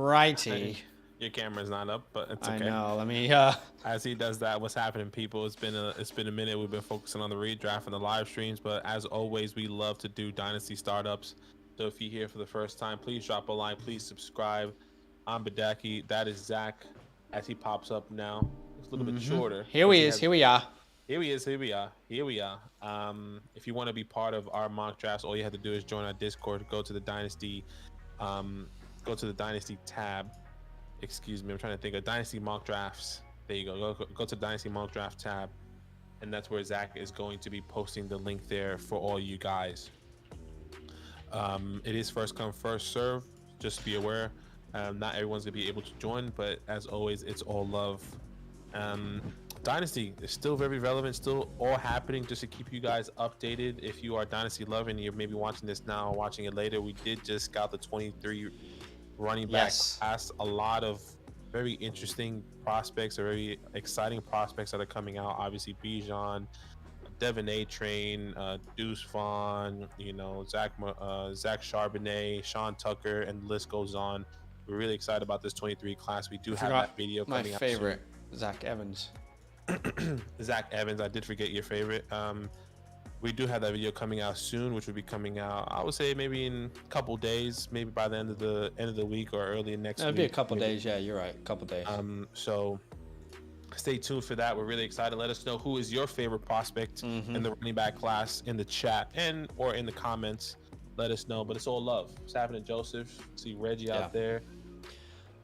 Righty. Your camera's not up, but it's okay. I know. Let me. As he does that, what's happening, people? It's been a minute. We've been focusing on the redraft and the live streams, but as always, we love to do Dynasty startups. So if you're here for the first time, please drop a like, please subscribe. I'm Badaki. That is Zach. As he pops up now, it's a little bit shorter. Here he is. Here we are. Here we is. Here we are. Here we are. If you want to be part of our mock drafts, all you have to do is join our Discord. Go to the Dynasty. Go to the Dynasty tab. Excuse me. I'm trying to think of Dynasty mock drafts. There you go. Go to Dynasty mock draft tab, and that's where Zach is going to be posting the link there for all you guys. It is first come, first serve. Just be aware. Not everyone's gonna be able to join, but as always, it's all love. Dynasty is still very relevant, still all happening. Just to keep you guys updated, if you are Dynasty lover and you're maybe watching this now or watching it later, we did just scout the 23 running back class. A lot of very interesting prospects, or very exciting prospects that are coming out. Obviously, Bijan, Devin A. Train, Deuce Vaughn, Zach Charbonnet, Sean Tucker, and the list goes on. We're really excited about this 23 class. We do have that video coming out. My favorite, Zach Evans. Zach Evans, I did forget your favorite. We do have that video coming out soon, which will be coming out, I would say, maybe in a couple days, maybe by the end of the week or early next week. It'll be a couple days. Yeah, you're right. A couple days. So stay tuned for that. We're really excited. Let us know who is your favorite prospect in the running back class in the chat or in the comments. Let us know. But it's all love. What's happening, Joseph? See Reggie out there.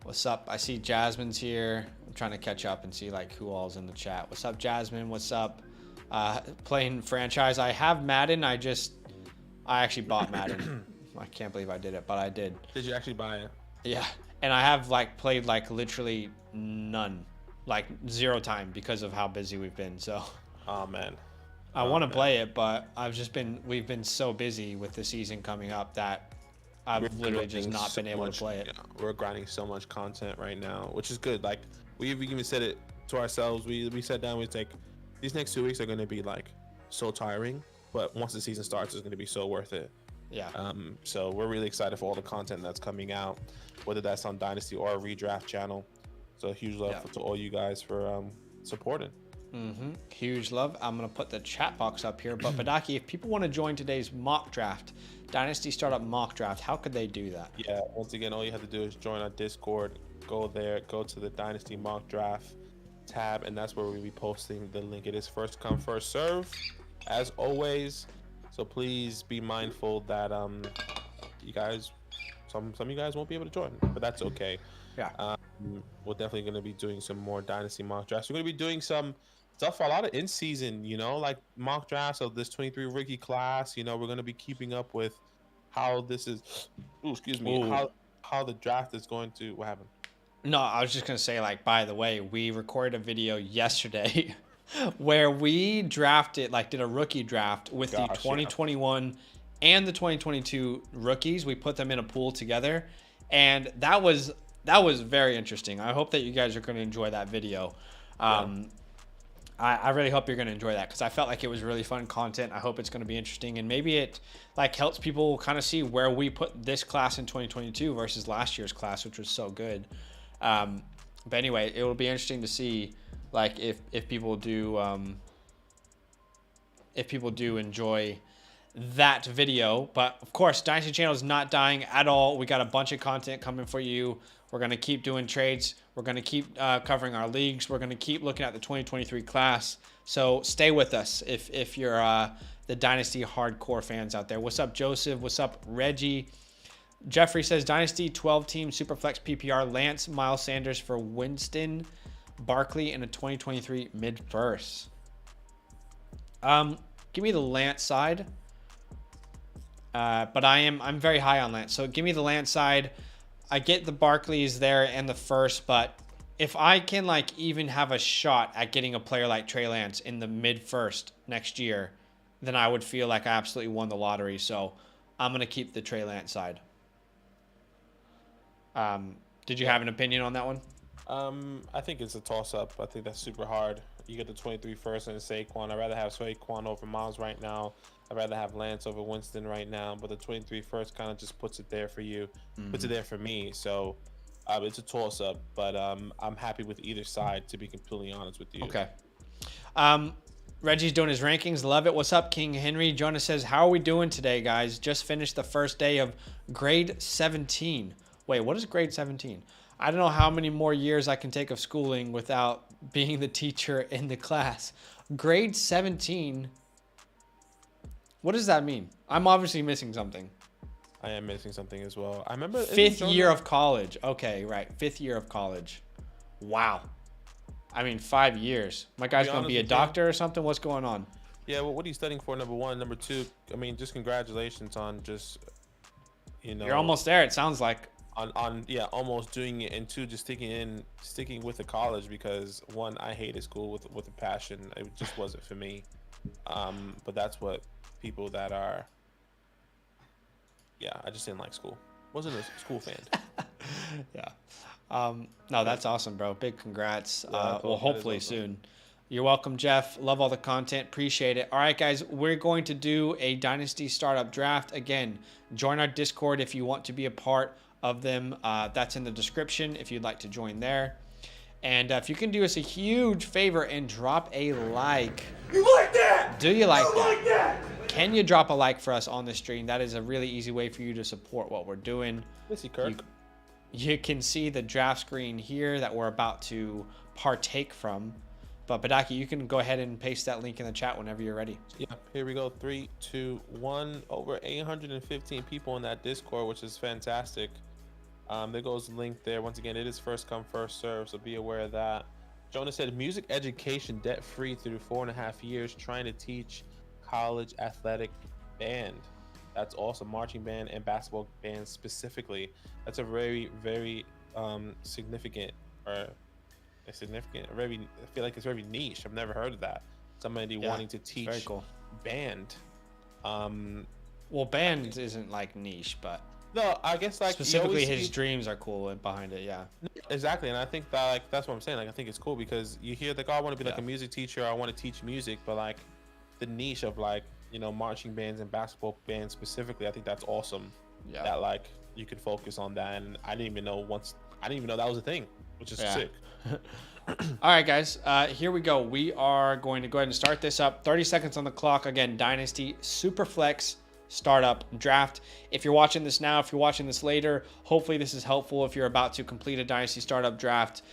What's up? I see Jasmine's here. I'm trying to catch up and see who all's in the chat. What's up, Jasmine? What's up? Playing franchise. I have Madden. I actually bought Madden. I can't believe I did it, but I did. Did you actually buy it? Yeah. And I have played literally none, 0 time because of how busy we've been. So. Oh man. I want to play it, but we've been so busy with the season coming up that I've literally just not been able to play it. Yeah, we're grinding so much content right now, which is good. We even said it to ourselves. We sat down. It's these next 2 weeks are going to be so tiring, but once the season starts, it's going to be so worth it. Yeah. So we're really excited for all the content that's coming out, whether that's on Dynasty or our redraft channel. So huge love to all you guys for supporting. Huge love. I'm going to put the chat box up here. But Badaki, if people want to join today's mock draft, Dynasty Startup mock draft, how could they do that? Yeah, once again, all you have to do is join our Discord. Go there, go to the Dynasty mock draft tab, and that's where we'll be posting the link. It is first come, first serve, as always. So please be mindful that you guys, some of you guys won't be able to join, but that's okay. Yeah. We're definitely going to be doing some more Dynasty mock drafts. We're going to be doing some stuff, a lot of in season, mock drafts of this 23 rookie class. We're going to be keeping up with how this is. How the draft is going to. What happened? No, I was just going to say, by the way, we recorded a video yesterday where we drafted, did a rookie draft with the 2021 and the 2022 rookies. We put them in a pool together, and that was very interesting. I hope that you guys are going to enjoy that video. I really hope you're going to enjoy that because I felt like it was really fun content. I hope it's going to be interesting, and maybe it helps people kind of see where we put this class in 2022 versus last year's class, which was so good. But anyway, it will be interesting to see if people do enjoy that video. But of course, Dynasty channel is not dying at all. We got a bunch of content coming for you. We're going to keep doing trades. We're going to keep covering our leagues. We're going to keep looking at the 2023 class. So stay with us if you're the Dynasty hardcore fans out there. What's up, Joseph? What's up, Reggie? Jeffrey says, Dynasty 12-team Superflex PPR, Lance, Miles Sanders for Winston, Barkley in a 2023 mid-first. Give me the Lance side. But I'm very high on Lance. So give me the Lance side. I get the Barkleys there and the first, but if I can even have a shot at getting a player like Trey Lance in the mid-first next year, then I would feel like I absolutely won the lottery. So I'm going to keep the Trey Lance side. Did you have an opinion on that one? I think it's a toss-up. I think that's super hard. you get the 23 first and Saquon. I'd rather have Saquon over Miles right now. I'd rather have Lance over Winston right now. But the 23 first kind of just puts it there for you, puts it there for me. So it's a toss up. But I'm happy with either side, to be completely honest with you. Okay. Reggie's doing his rankings. Love it. What's up, King Henry? Jonas says, how are we doing today, guys? Just finished the first day of grade 17. Wait, what is grade 17? I don't know how many more years I can take of schooling without being the teacher in the class. Grade 17. What does that mean? I'm obviously missing something. I am missing something as well. I remember fifth year of college. Okay, right. 5th year of college. Wow. I mean, 5 years. My guy's going to be a doctor or something? What's going on? Yeah, well, what are you studying for, number one? Number two, I mean, just congratulations on just, You're almost there, it sounds like. Yeah, almost doing it, and two, just sticking with the college, because one, I hated school with a passion. It just wasn't for me. But that's what people that are, yeah, I just didn't like school. Wasn't a school fan. Yeah. No, that's awesome, bro. Big congrats. Yeah, well, hopefully awesome. Soon. You're welcome, Jeff. Love all the content. Appreciate it. All right, guys, we're going to do a Dynasty Startup Draft. Again, join our Discord if you want to be a part of them. That's in the description if you'd like to join there. And if you can do us a huge favor and drop a like. You like that? Do you like that? Like that? Can you drop a like for us on the stream? That is a really easy way for you to support what we're doing. Missy Kirk. You can see the draft screen here that we're about to partake from. But Badaki, you can go ahead and paste that link in the chat whenever you're ready. Yeah, here we go. 3, 2, 1. Over 815 people in that Discord, which is fantastic. There goes the link there. Once again, it is first come, first serve, so be aware of that. Jonas said, music education debt-free through 4.5 years, trying to teach college athletic band. That's awesome. Marching band and basketball band specifically. That's a very, very significant, I feel like it's very niche. I've never heard of that. Somebody wanting to teach very cool. Band. Well, band isn't like niche, but no, I guess like specifically his dreams are cool behind it. Yeah, exactly. And I think that like that's what I'm saying. Like I think it's cool because you hear like, oh, I want to be like a music teacher. I want to teach music, but like the niche of like, marching bands and basketball bands specifically, I think that's awesome. Yeah. That like you could focus on that, and I didn't even know that was a thing, which is sick. All right, guys, here we go. We are going to go ahead and start this up. 30 seconds on the clock. Again, Dynasty SuperFlex Startup Draft. If you're watching this now, if you're watching this later, hopefully this is helpful if you're about to complete a Dynasty Startup Draft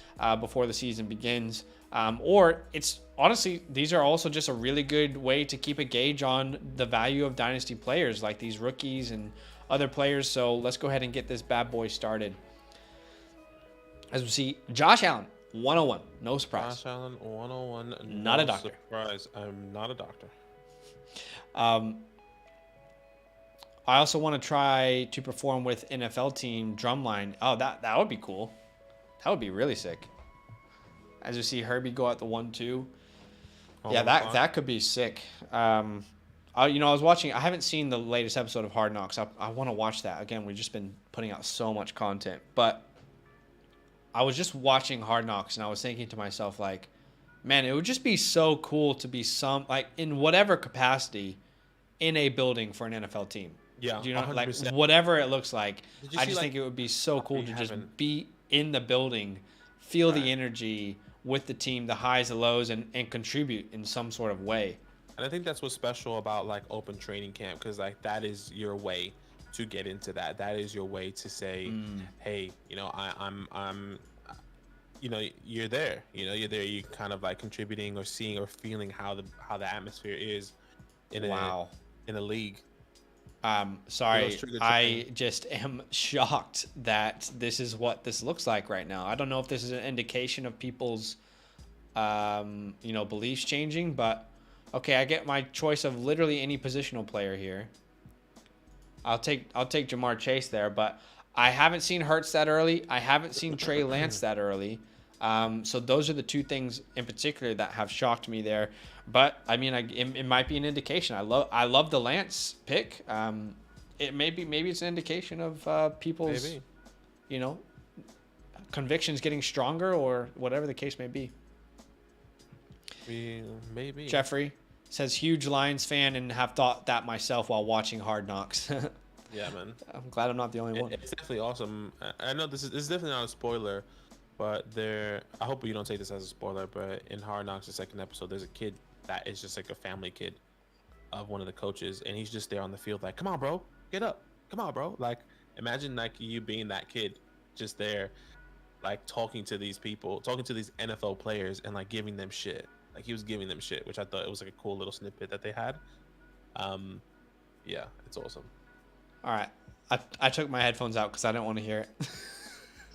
before the season begins. Or it's honestly, these are also just a really good way to keep a gauge on the value of Dynasty players like these rookies and other players. So let's go ahead and get this bad boy started. As we see, Josh Allen, 101. No surprise. Josh Allen, 101. Not a doctor. Surprise. I'm not a doctor. I also want to try to perform with NFL team drumline. Oh, that would be cool. That would be really sick. As you see Herbie go out the 1-2. Yeah, that could be sick. I was watching. I haven't seen the latest episode of Hard Knocks. I want to watch that. Again, we've just been putting out so much content. But I was just watching Hard Knocks, and I was thinking to myself, like, man, it would just be so cool to be in whatever capacity in a building for an NFL team. Yeah, do you know, 100%. like whatever it looks like. I just think it would be so cool to just be in the building, feel the energy with the team, the highs, the lows, and contribute in some sort of way. And I think that's what's special about like open training camp, because like that is your way to get into that. That is your way to say, hey, I'm you're there. You're there. You're kind of like contributing or seeing or feeling how the atmosphere is in a league. Sorry, I just am shocked that this is what this looks like right now. I don't know if this is an indication of people's, beliefs changing, but okay, I get my choice of literally any positional player here. I'll take Jamar Chase there, but I haven't seen Hurts that early. I haven't seen Trey Lance that early. So those are the two things in particular that have shocked me there. But I mean, it might be an indication. I love the Lance pick. Maybe it's an indication of people's, convictions getting stronger or whatever the case may be. Maybe. Jeffrey says, huge Lions fan and have thought that myself while watching Hard Knocks. Yeah, man. I'm glad I'm not the only one. It's definitely awesome. I know this is definitely not a spoiler, but I hope you don't take this as a spoiler, but in Hard Knocks, the second episode, there's a kid that is just like a family kid of one of the coaches, and he's just there on the field like, come on, bro, get up. Come on, bro. Like, imagine like you being that kid just there, like talking to these people, talking to these NFL players and like giving them shit. Like he was giving them shit, which I thought it was like a cool little snippet that they had. Yeah, it's awesome. All right. I took my headphones out because I didn't want to hear it.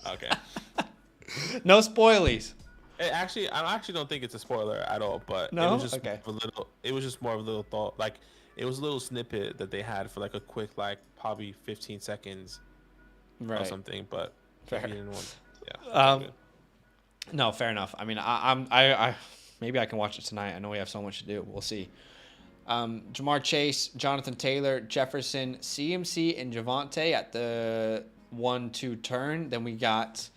Okay. No spoilies. I actually don't think it's a spoiler at all, but no? It was just okay. It was just more of a little thought. Like it was a little snippet that they had for like a quick, like probably 15 seconds or something. But fair. If you didn't want, yeah. No, fair enough. I mean, I maybe I can watch it tonight. I know we have so much to do. We'll see. Jamar Chase, Jonathan Taylor, Jefferson, CMC, and Javonte at the 1-2 turn. Then we got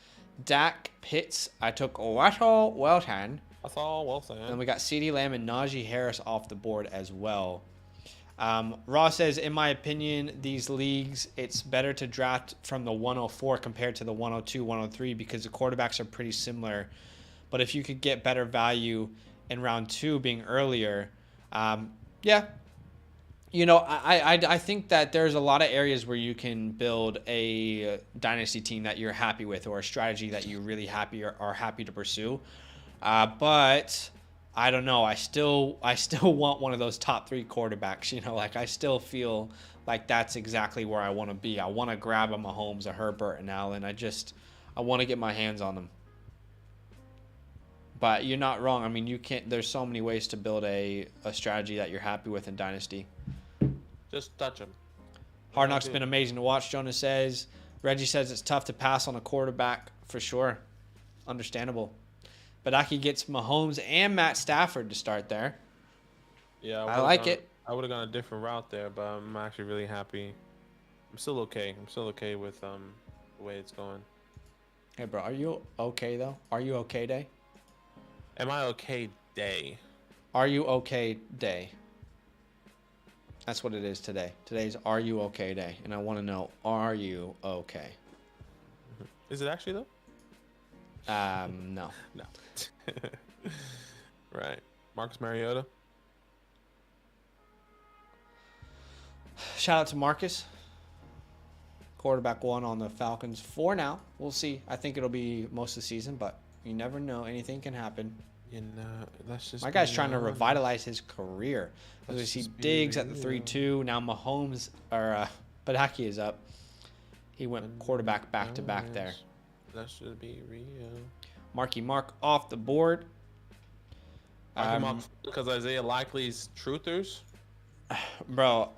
Dak, Pitts. I took Russell Wilson. Then we got CeeDee Lamb and Najee Harris off the board as well. Ross says, in my opinion, these leagues, it's better to draft from the 104 compared to the 102, 103 because the quarterbacks are pretty similar. But if you could get better value in round 2 being earlier, yeah. You know, I think that there's a lot of areas where you can build a dynasty team that you're happy with or a strategy that you really are happy to pursue. But I don't know. I still want one of those top 3 quarterbacks. You know, like I still feel like that's exactly where I want to be. I want to grab a Mahomes, a Herbert, and Allen. I want to get my hands on them. But you're not wrong. I mean, you can't. There's so many ways to build a strategy that you're happy with in Dynasty. Just touch them. Hard Knocks been amazing to watch, Jonas says. Reggie says it's tough to pass on a quarterback for sure. Understandable. But Aki gets Mahomes and Matt Stafford to start there. Yeah, I like it. I would have gone a different route there, but I'm actually really happy. I'm still okay. I'm still okay with the way it's going. Hey, bro, are you okay though? Are you okay, Day? Am I okay, Day? Are you okay, Day? That's what it is today. Today's Are You Okay Day. And I want to know, are you okay? Is it actually though? No. No. Right. Marcus Mariota. Shout out to Marcus. Quarterback 1 on the Falcons for now. We'll see. I think it'll be most of the season, but you never know. Anything can happen. You know, let's just. My guy's trying to revitalize his career. As we see Diggs at the 3-2. Now Mahomes or Badaki is up. He went quarterback back to back there. That should be real. Marky Mark off the board. Because Isaiah Likely's truthers. Bro,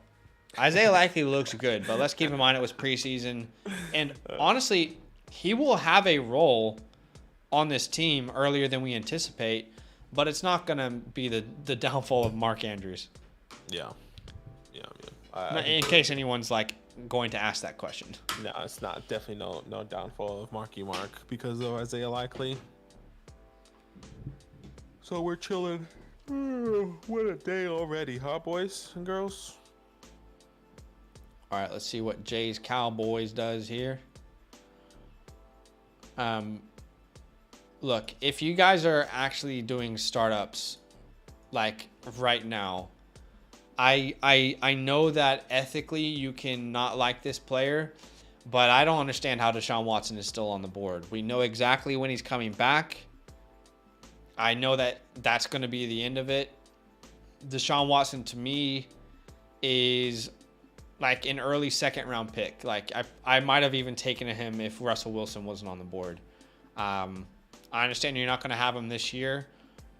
Isaiah Likely looks good, but let's keep in mind it was preseason. And honestly, he will have a role on this team earlier than we anticipate, but it's not going to be the downfall of Mark Andrews. Yeah. In case anyone's like going to ask that question. No, it's not. Definitely no downfall of Marky Mark because of Isaiah Likely. So we're chilling. What a day already, huh, boys and girls? All right, let's see what Jay's Cowboys does here. Look, if you guys are actually doing startups like right now, I know that ethically you can not like this player, but I don't understand how Deshaun Watson is still on the board. We know exactly when he's coming back. I know that that's going to be the end of it. Deshaun Watson to me is like an early second round pick. Like I might have even taken him if Russell Wilson wasn't on the board. I understand you're not going to have him this year,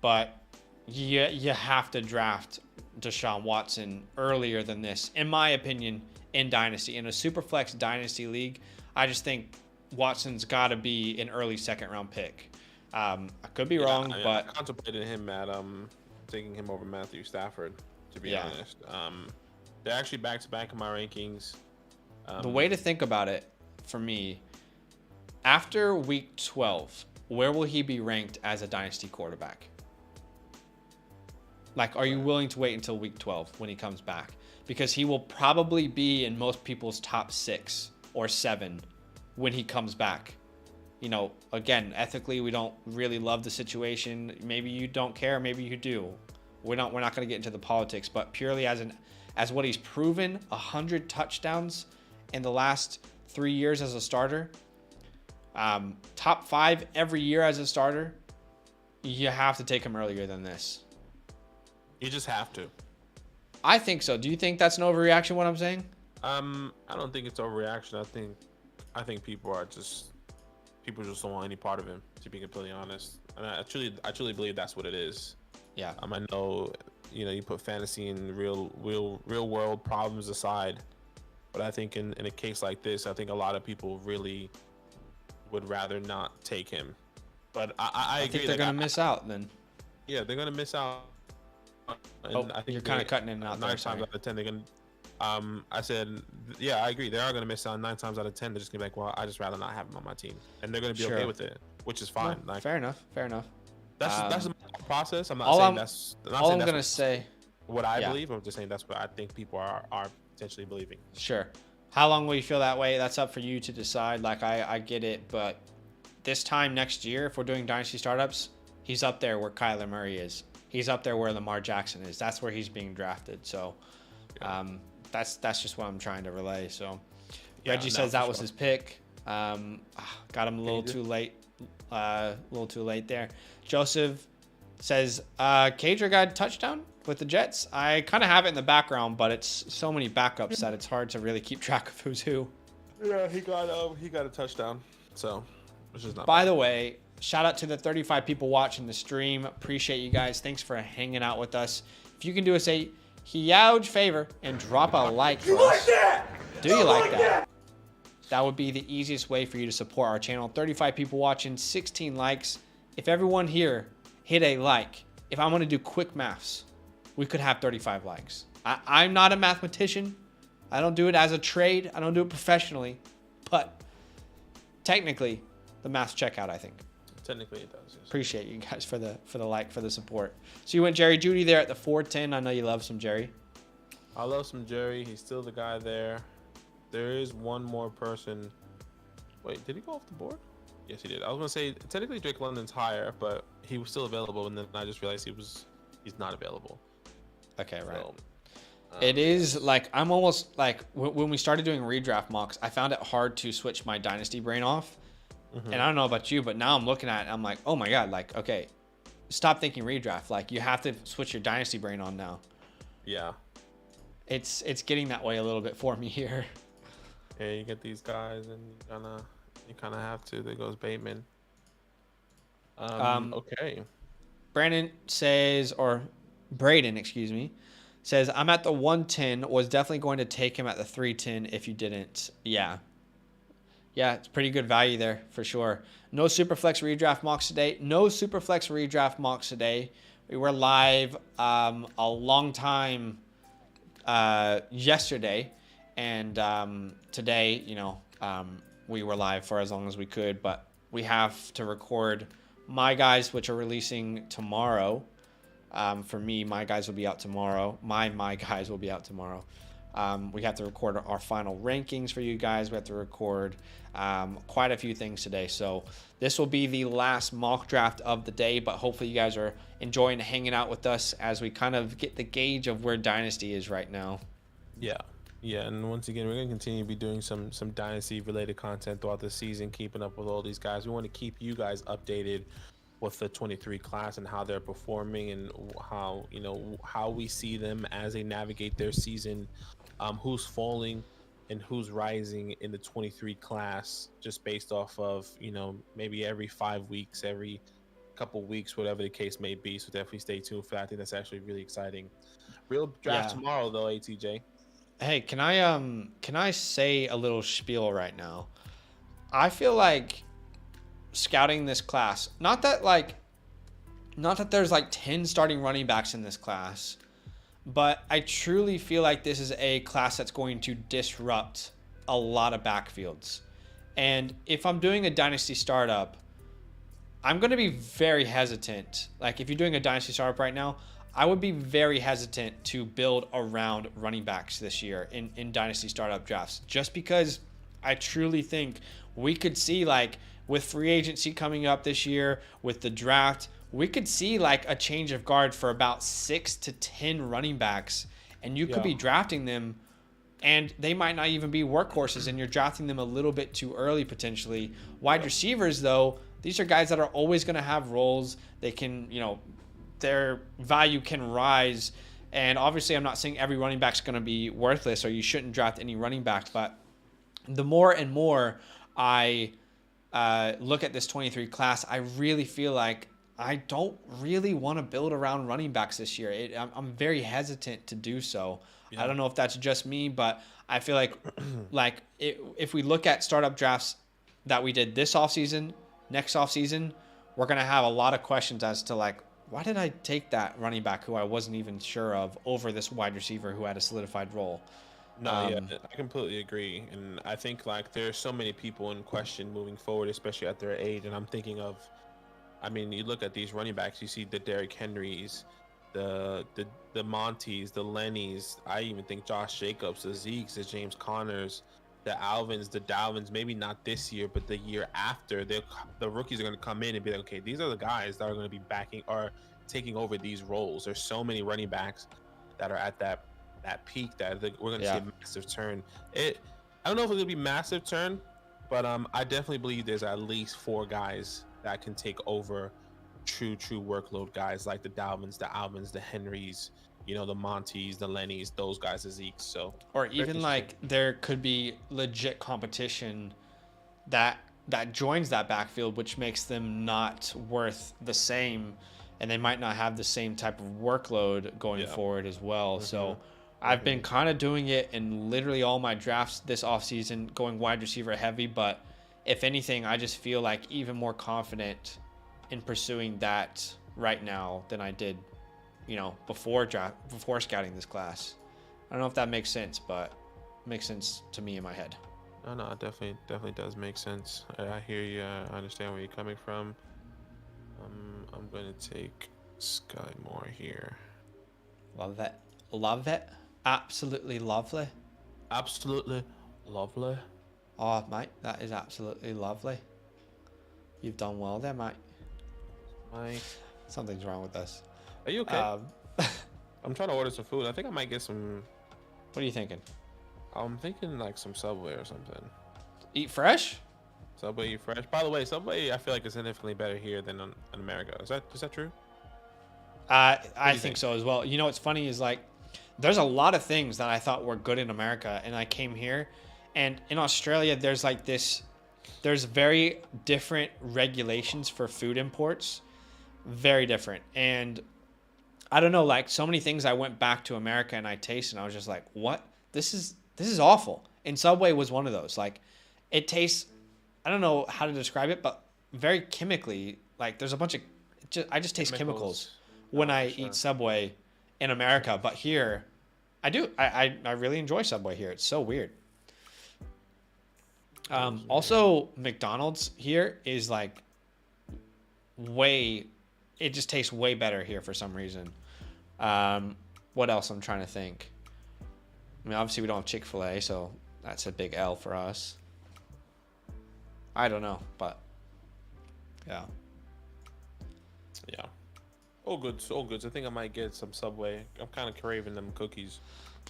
but you have to draft Deshaun Watson earlier than this, in my opinion, in Dynasty. In a SuperFlex Dynasty league, I just think Watson's got to be an early second round pick. I could be wrong, but I contemplated him at taking him over Matthew Stafford, to be honest. They're actually back to back in my rankings. The way to think about it for me, after week 12, where will he be ranked as a dynasty quarterback? Like, are you willing to wait until week 12 when he comes back? Because he will probably be in most people's top 6 or 7 when he comes back. You know, again, ethically, we don't really love the situation. Maybe you don't care, maybe you do. We're not going to get into the politics, but purely as what he's proven, 100 touchdowns in the last 3 years as a starter, top 5 every year as a starter, you have to take him earlier than this. You just have to. I think so. Do you think that's an overreaction, what I'm saying? I don't think it's overreaction. I think people just don't want any part of him, to be completely honest. And I truly believe that's what it is. Yeah. I know, you put fantasy and real world problems aside, but I think in a case like this, I think a lot of people really would rather not take him. But I agree. I think they're going to miss out then. Yeah, they're going to miss out. And I think you're kind of cutting in and out 9 times out of 10, they're going to. I said, yeah, I agree. They are going to miss out 9 times out of 10. They're just going to be like, well, I just rather not have him on my team, and they're going to be okay with it, which is fine. No, fair enough. That's the process. I'm not all saying I'm, that's. All I'm gonna say. What I believe. I'm just saying that's what I think people are potentially believing. Sure. How long will you feel that way? That's up for you to decide. Like I get it, but this time next year, if we're doing dynasty startups, he's up there where Kyler Murray is. He's up there where Lamar Jackson is. That's where he's being drafted. So, that's just what I'm trying to relay. So, Reggie says that was his pick. Got him a little too late. There. Joseph says, Kadra got a touchdown with the Jets. I kind of have it in the background, but it's so many backups that it's hard to really keep track of who's who. Yeah, he got a touchdown. So, which is not By bad. the way, shout out to the 35 people watching the stream. Appreciate you guys. Thanks for hanging out with us. If you can do us a huge favor and drop a like for us. Do you like that? That would be the easiest way for you to support our channel. 35 people watching, 16 likes. If everyone here hit a like, if I want to do quick maths, we could have 35 likes. I'm not a mathematician. I don't do it as a trade. I don't do it professionally. But technically, the maths check out, I think. Technically, it does. Yes. Appreciate you guys for the like, for the support. So you went Jerry Jeudy there at the 410. I know you love some Jerry. I love some Jerry. He's still the guy there. There is one more person. Wait, did he go off the board? Yes, he did. I was gonna say technically Drake London's higher, but he was still available, and then I just realized he's not available. Okay, right. So, it is like I'm almost like when we started doing redraft mocks, I found it hard to switch my dynasty brain off. And I don't know about you, but now I'm looking at it, I'm like, oh my god, like okay, stop thinking redraft. Like you have to switch your dynasty brain on now. Yeah. It's getting that way a little bit for me here. Yeah, you get these guys, and you kind of have to. There goes Bateman. Okay. Braden, excuse me, says I'm at the 110. Was definitely going to take him at the 310 if you didn't. Yeah, it's pretty good value there for sure. No Superflex redraft mocks today. We were live a long time yesterday. And today, we were live for as long as we could, but we have to record my guys, which are releasing tomorrow. For me, my guys will be out tomorrow. My guys will be out tomorrow. We have to record our final rankings for you guys. We have to record quite a few things today. So this will be the last mock draft of the day, but hopefully you guys are enjoying hanging out with us as we kind of get the gauge of where Dynasty is right now. Yeah, and once again, we're going to continue to be doing some Dynasty-related content throughout the season, keeping up with all these guys. We want to keep you guys updated with the 23 class and how they're performing and how we see them as they navigate their season, who's falling and who's rising in the 23 class, just based off of, maybe every 5 weeks, every couple weeks, whatever the case may be. So definitely stay tuned for that. I think that's actually really exciting. Real draft tomorrow, though, ATJ. Hey, can I say a little spiel right now? I feel like scouting this class, not that there's like 10 starting running backs in this class, but I truly feel like this is a class that's going to disrupt a lot of backfields. And if I'm doing a dynasty startup, I'm going to be very hesitant. Like if you're doing a dynasty startup right now, I would be very hesitant to build around running backs this year in Dynasty startup drafts, just because I truly think we could see, like, with free agency coming up this year, with the draft, we could see like a change of guard for about 6 to 10 running backs, and you could be drafting them and they might not even be workhorses, and you're drafting them a little bit too early potentially. Wide receivers, though, these are guys that are always going to have roles. They can, their value can rise. And obviously, I'm not saying every running back's going to be worthless or you shouldn't draft any running back, but the more and more I look at this 23 class, I really feel like I don't really want to build around running backs this year. I'm very hesitant to do so. Yeah. I don't know if that's just me, but I feel like if we look at startup drafts that we did this offseason, next offseason, we're going to have a lot of questions as to like, why did I take that running back who I wasn't even sure of over this wide receiver who had a solidified role? No, I completely agree. And I think like there's so many people in question moving forward, especially at their age. And I'm thinking of, you look at these running backs, you see the Derrick Henrys, the Monties, the Lennys. I even think Josh Jacobs, the Zekes, the James Connors, the Alvins, the Dalvins. Maybe not this year, but the year after, the rookies are going to come in and be like, okay, these are the guys that are going to be backing or taking over these roles. There's so many running backs that are at that peak that we're going to see a massive turn. I don't know if it's going to be massive turn, but I definitely believe there's at least 4 guys that can take over true workload guys like the Dalvins, the Alvins, the Henrys, the Monties, the Lennys, those guys, the Zekes. So, or even like there could be legit competition that joins that backfield, which makes them not worth the same, and they might not have the same type of workload going forward as well. So I've been kind of doing it in literally all my drafts this offseason, going wide receiver heavy, but if anything, I just feel like even more confident in pursuing that right now than I did, before scouting this class. I don't know if that makes sense, but it makes sense to me in my head. No, it definitely does make sense. I hear you. I understand where you're coming from. I'm going to take Sky Moore here. Love it. Love it. Absolutely lovely. Absolutely lovely. Oh, mate, that is absolutely lovely. You've done well there, mate. Mike. Something's wrong with us. Are you okay? I'm trying to order some food. I think I might get some... What are you thinking? I'm thinking like some Subway or something. Eat fresh? Subway Eat Fresh. By the way, Subway I feel like is significantly better here than in America. Is that true? I think so as well. What's funny is like there's a lot of things that I thought were good in America, and I came here, and in Australia there's very different regulations for food imports. Very different. And I don't know, like so many things I went back to America and I tasted and I was just like, what? This is awful. And Subway was one of those. Like it tastes, I don't know how to describe it, but very chemically, like there's a bunch of, I just taste chemicals when I eat Subway in America. But here, I really enjoy Subway here. It's so weird. Also, McDonald's here is like it just tastes way better here for some reason. What else I'm trying to think? Obviously we don't have Chick-fil-A, so that's a big L for us. I don't know, but yeah. All good. I think I might get some Subway. I'm kind of craving them cookies.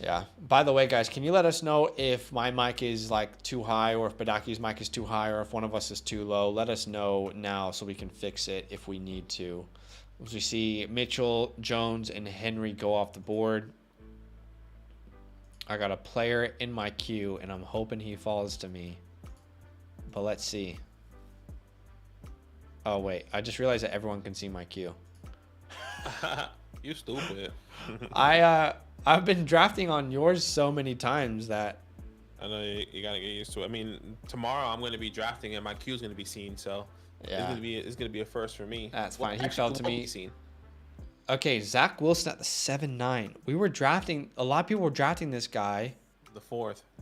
Yeah. By the way, guys, can you let us know if my mic is like too high or if Badaki's mic is too high or if one of us is too low? Let us know now so we can fix it if we need to. As we see Mitchell, Jones, and Henry go off the board. I got a player in my queue, and I'm hoping he falls to me. But let's see. Oh, wait. I just realized that everyone can see my queue. You stupid. I've been drafting on yours so many times that I know you gotta get used to it. Tomorrow I'm gonna be drafting and my queue is gonna be seen, so yeah, it's gonna be a first for me. That's fine. He fell to me. Okay, Zach Wilson at the 7-9. We were drafting. A lot of people were drafting this guy.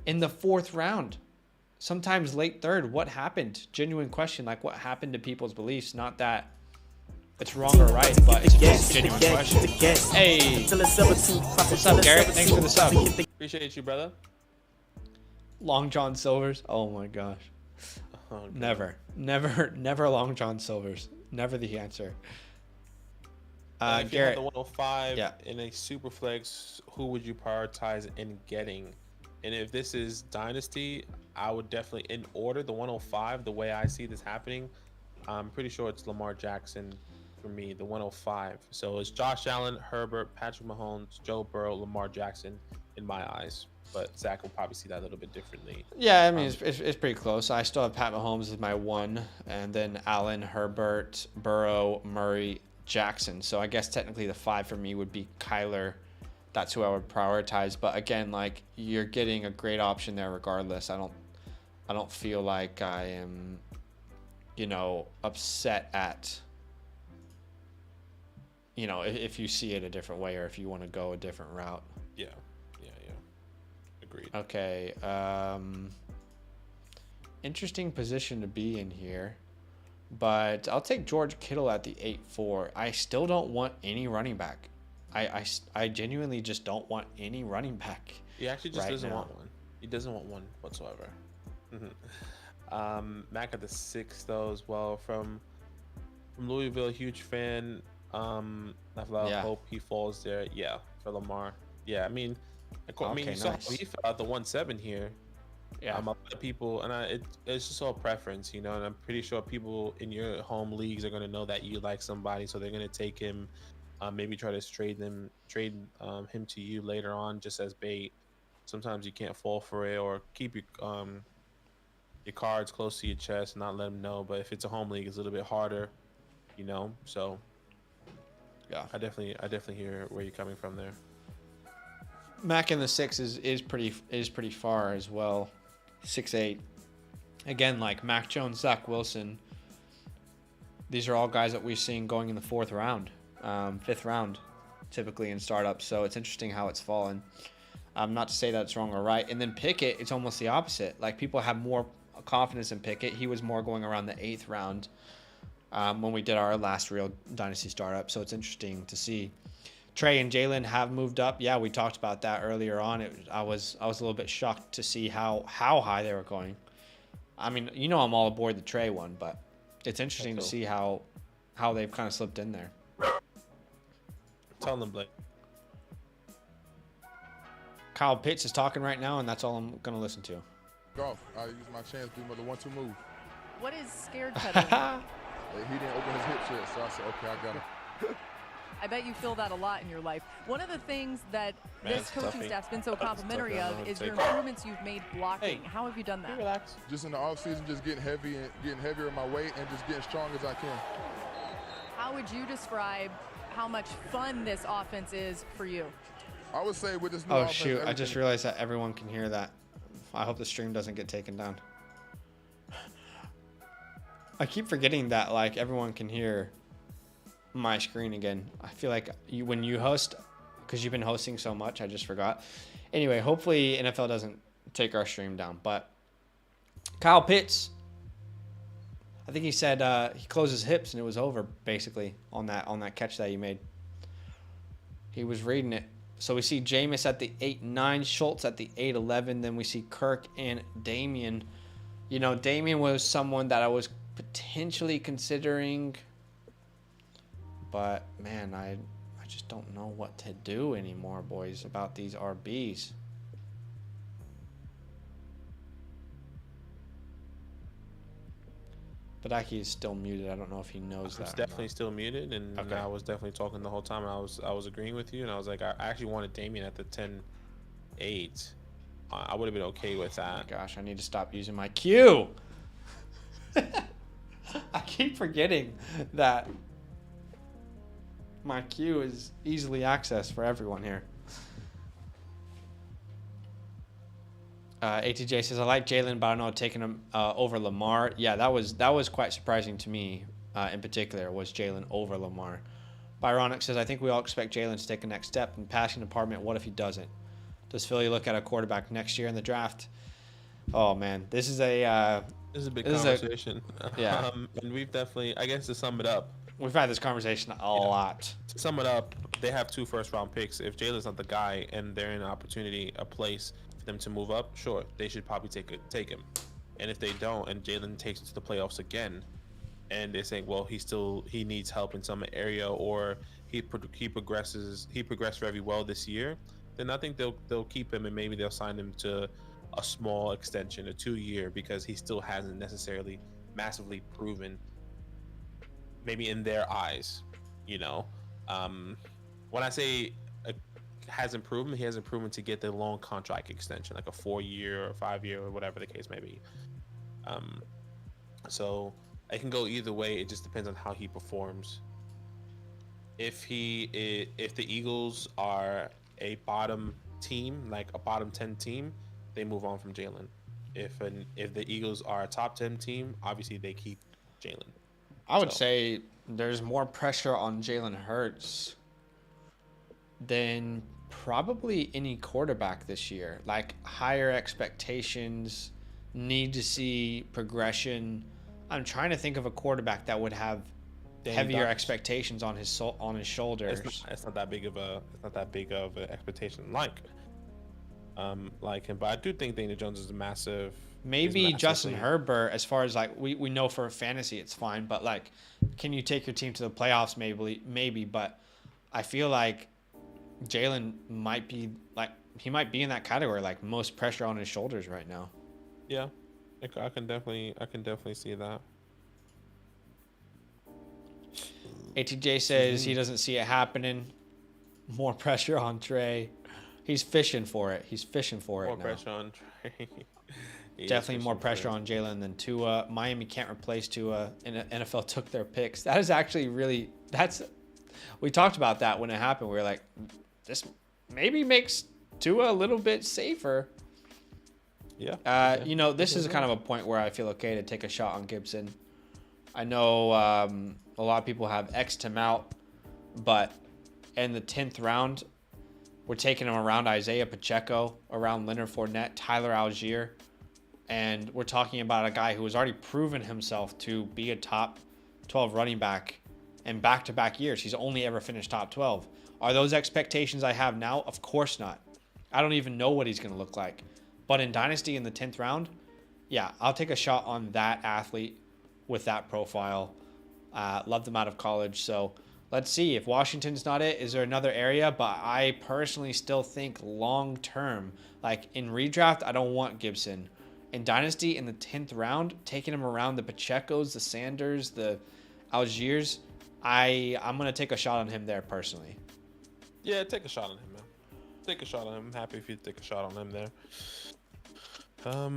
In the fourth round, sometimes late third. What happened? Genuine question. Like what happened to people's beliefs? Not that it's wrong or right, but it's just a genuine question. Hey, what's up, Garrett? Thanks for the sub. Appreciate you, brother. Long John Silver's. Oh my gosh. Oh, Never Long John Silver's. Never the answer. If you had Garrett, the 105 in a SuperFlex, who would you prioritize in getting? And if this is Dynasty, I would definitely, in order, the 105, the way I see this happening, I'm pretty sure it's Lamar Jackson for me, the 105. So it's Josh Allen, Herbert, Patrick Mahomes, Joe Burrow, Lamar Jackson in my eyes. But Zach will probably see that a little bit differently. Yeah, I mean, it's pretty close. I still have Pat Mahomes as my 1, and then Allen, Herbert, Burrow, Murray, Jackson. So I guess technically the 5 for me would be Kyler. That's who I would prioritize. But again, like, you're getting a great option there regardless. I don't feel like I am, you know, upset at, you know, if you see it a different way or if you want to go a different route. Yeah. Agreed. Okay. Interesting position to be in here. But I'll take George Kittle at the 8-4. I still don't want any running back. I genuinely just don't want any running back. He actually just doesn't now. want one. He doesn't want one whatsoever. Mac at the 6 though as well from Louisville, huge fan. I have a lot of hope he falls there. Yeah, for Lamar. Yeah, I mean, you saw how he fell out the 1-7 here. Yeah, a lot of people, and it's just all preference, you know. And I'm pretty sure people in your home leagues are gonna know that you like somebody, so they're gonna take him. Maybe try to trade him to you later on just as bait. Sometimes you can't fall for it, or keep your cards close to your chest and not let them know. But if it's a home league, it's a little bit harder, you know. So yeah, I definitely hear where you're coming from there. Mac in the 6 is pretty far as well. 6'8". Again, like Mac Jones, Zach Wilson. These are all guys that we're seeing going in the 4th round, 5th round, typically in startups. So it's interesting how it's fallen. Not to say that it's wrong or right. And then Pickett, it's almost the opposite. Like, people have more confidence in Pickett. He was more going around the 8th round when we did our last real Dynasty startup. So it's interesting to see. Trey and Jalen have moved up. Yeah, we talked about that earlier on. I was a little bit shocked to see how high they were going. I mean, you know, I'm all aboard the Trey one, but it's interesting to see how they've kind of slipped in there. Tell them, Blake. Kyle Pitts is talking right now, and that's all I'm gonna listen to. Golf. I used my chance to do another 1-2 move. What is scared pedaling? He didn't open his hips yet, so I said, okay, I got him. I bet you feel that a lot in your life. One of the things that this coaching staff's been so complimentary of is your improvements you've made blocking. Hey, how have you done that? Relax. Just in the off season, just getting heavy and getting heavier in my weight and just getting strong as I can. How would you describe how much fun this offense is for you? I would say with this new offense. Oh shoot! I just realized that everyone can hear that. I hope the stream doesn't get taken down. I keep forgetting that, like, everyone can hear my screen again. I feel like when you host, because you've been hosting so much, I just forgot. Anyway, hopefully NFL doesn't take our stream down. But Kyle Pitts, I think he said he closed his hips and it was over, basically, on that catch that he made. He was reading it. So we see Jameis at the 8-9, Schultz at the 8-11. Then we see Kirk and Damian. You know, Damian was someone that I was potentially considering, but man, I just don't know what to do anymore, boys, about these RBs. But Aki is still muted. I don't know if he knows that. It's definitely still muted, and okay. I was definitely talking the whole time. And I was agreeing with you, and I was like, I actually wanted Damian at the 10-8. I would have been okay with that. Oh my gosh, I need to stop using my queue. I keep forgetting that my queue is easily accessed for everyone here. ATJ says, I like Jalen, but I don't know, taking him over Lamar. Yeah, that was quite surprising to me, in particular, was Jalen over Lamar. Byronic says, I think we all expect Jalen to take a next step in passing department. What if he doesn't? Does Philly look at a quarterback next year in the draft? Oh, man. This is a big conversation. Yeah. And we've definitely, I guess to sum it up, We've had this conversation a lot. To sum it up, they have 2 first-round picks. If Jalen's not the guy and they're in an opportunity, a place for them to move up, sure, they should probably take him. And if they don't, and Jalen takes it to the playoffs again, and they're saying, well, he needs help in some area, or he progressed very well this year, then I think they'll keep him, and maybe they'll sign him to a small extension, a 2-year, because he still hasn't necessarily massively proven, maybe in their eyes, you know. When I say hasn't proven, he hasn't proven to get the long contract extension, like a 4-year or 5-year or whatever the case may be. So it can go either way. It just depends on how he performs. If the Eagles are a bottom team, like a bottom 10 team, they move on from Jalen. If the Eagles are a top 10 team, obviously they keep Jalen. I would say there's more pressure on Jalen Hurts than probably any quarterback this year. Like, higher expectations, need to see progression. I'm trying to think of a quarterback that would have heavier expectations on his shoulders. It's not that big of an expectation like him, but I do think Daniel Jones is massive. Maybe Justin Herbert, as far as like we know for fantasy it's fine, but like, can you take your team to the playoffs? Maybe, but I feel like Jalen might be in that category, like most pressure on his shoulders right now. Yeah, I can definitely see that. ATJ says he doesn't see it happening. More pressure on Trey. He's fishing for it. More pressure on Trey. Definitely more pressure on Jalen than Tua. Miami can't replace Tua, and NFL took their picks. That is actually we talked about that when it happened. We were like, this maybe makes Tua a little bit safer. Yeah. You know, this is kind of a point where I feel okay to take a shot on Gibson. I know a lot of people have X'd him out, but in the 10th round, we're taking him around Isaiah Pacheco, around Leonard Fournette, Tyler Algier. And we're talking about a guy who has already proven himself to be a top 12 running back in back-to-back years. He's only ever finished top 12. Are those expectations I have now? Of course not. I don't even know what he's going to look like. But in Dynasty in the 10th round, yeah, I'll take a shot on that athlete with that profile. Loved him out of college. So let's see. If Washington's not it, is there another area? But I personally still think long-term, like in redraft, I don't want Gibson. In Dynasty, in the 10th round, taking him around the Pachecos, the Sanders, the Algiers, I'm going to take a shot on him there personally. Yeah, take a shot on him, man. Take a shot on him. I'm happy if you take a shot on him there.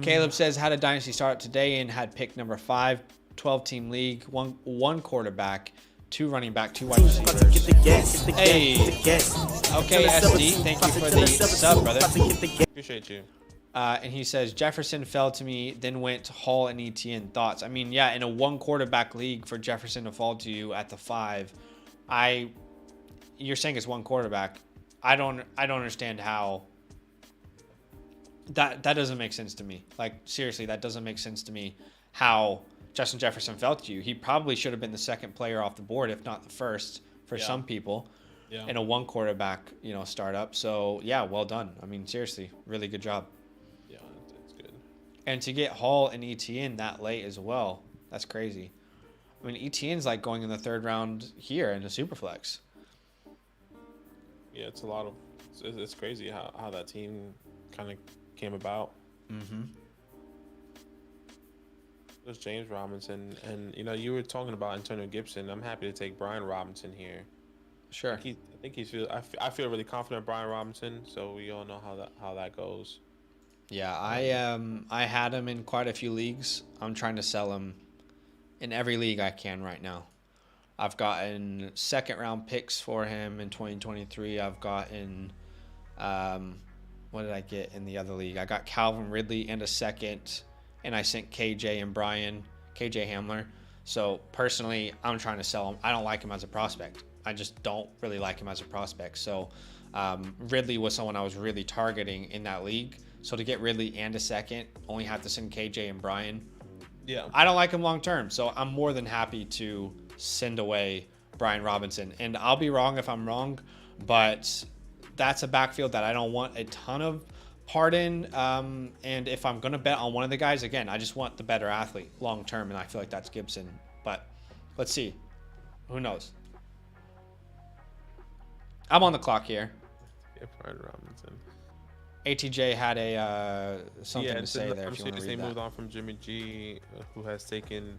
Caleb says, had a Dynasty start today and had pick number 5, 12-team league, one quarterback, 2 running back, 2 wide receivers. Hey. Okay, SD, thank you for the sub, brother. Appreciate you. And he says, Jefferson fell to me, then went to Hall and ETN. Thoughts? I mean, yeah, in a 1 quarterback league for Jefferson to fall to you at the 5, you're saying it's 1 quarterback. I don't understand how that doesn't make sense to me. Like, seriously, that doesn't make sense to me how Justin Jefferson fell to you. He probably should have been the 2nd player off the board, if not the 1st for some people in a 1 quarterback, startup. So yeah, well done. I mean, seriously, really good job. Yeah, it's good. And to get Hall and ETN that late as well, that's crazy. I mean, ETN's like going in the 3rd round here in the SuperFlex. Yeah, it's crazy how that team kind of came about. Mm-hmm. There's James Robinson, and you were talking about Antonio Gibson. I'm happy to take Brian Robinson here. Sure. I feel really confident in Brian Robinson, so we all know how that goes. Yeah, I had him in quite a few leagues. I'm trying to sell him in every league I can right now. I've gotten 2nd round picks for him in 2023. I've gotten what did I get in the other league? I got Calvin Ridley and a 2nd, and I sent KJ Hamler. So personally, I'm trying to sell him. I don't like him as a prospect. I just don't really like him as a prospect. So Ridley was someone I was really targeting in that league. So to get Ridley and a 2nd, only have to send KJ and Brian. Yeah. I don't like him long term. So I'm more than happy to send away Brian Robinson. And I'll be wrong if I'm wrong, but that's a backfield that I don't want a ton of part in. And if I'm going to bet on one of the guys, again, I just want the better athlete long term, and I feel like that's Gibson. But let's see. Who knows? I'm on the clock here. Yeah, Brian Robinson. ATJ had a something to say there. If you want to read they that. moved on from Jimmy G, who has taken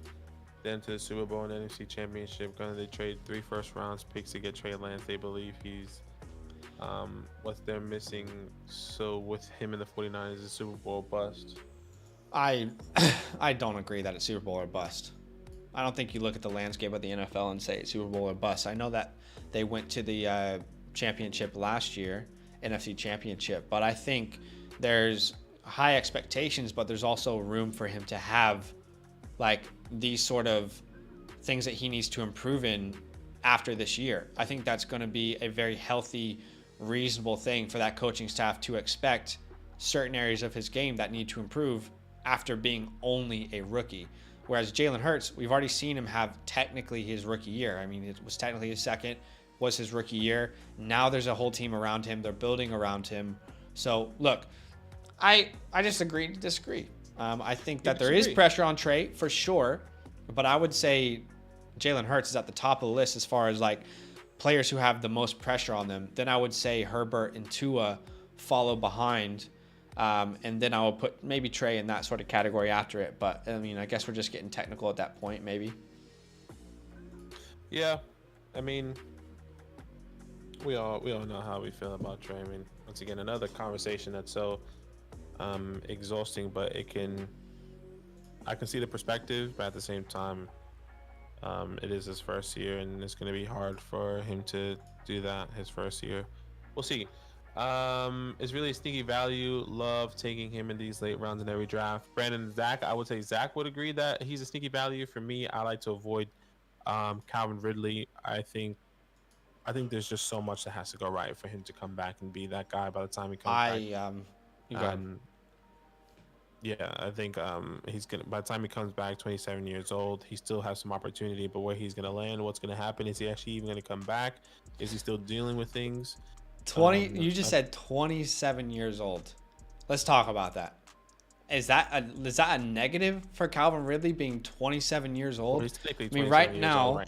them to the Super Bowl and NFC Championship. They trade 3 first-round picks to get Trey Lance. They believe he's what they're missing. So with him in the 49ers, is a Super Bowl bust. I don't agree that it's Super Bowl or bust. I don't think you look at the landscape of the NFL and say it's Super Bowl or bust. I know that they went to the championship last year, NFC Championship, but I think there's high expectations, but there's also room for him to have like these sort of things that he needs to improve in after this year. I think that's going to be a very healthy, reasonable thing for that coaching staff to expect certain areas of his game that need to improve after being only a rookie. Whereas Jalen Hurts, we've already seen him have technically his rookie year. I mean, it was technically his second, was his rookie year. Now there's a whole team around him. They're building around him. So look, I just agree to disagree. I think that there is pressure on Trey for sure, but I would say Jalen Hurts is at the top of the list as far as like players who have the most pressure on them. Then I would say Herbert and Tua follow behind. And then I will put maybe Trey in that sort of category after it. But I mean, I guess we're just getting technical at that point, maybe. Yeah, I mean, we all know how we feel about Trey. I mean, once again, another conversation that's so exhausting, but I can see the perspective, but at the same time, it is his first year, and it's going to be hard for him to do that his first year. We'll see. It's really a sneaky value. Love taking him in these late rounds in every draft. Brandon and Zach, I would say Zach would agree that he's a sneaky value. For me, I like to avoid Calvin Ridley. I think there's just so much that has to go right for him to come back and be that guy by the time he comes back. Yeah, I think he's gonna. By the time he comes back, 27 years old, he still has some opportunity. But where he's gonna land, what's gonna happen? Is he actually even gonna come back? Is he still dealing with things? 20. You just said 27 years old. Let's talk about that. Is that a negative for Calvin Ridley being 27 years old? Well, I mean, right now.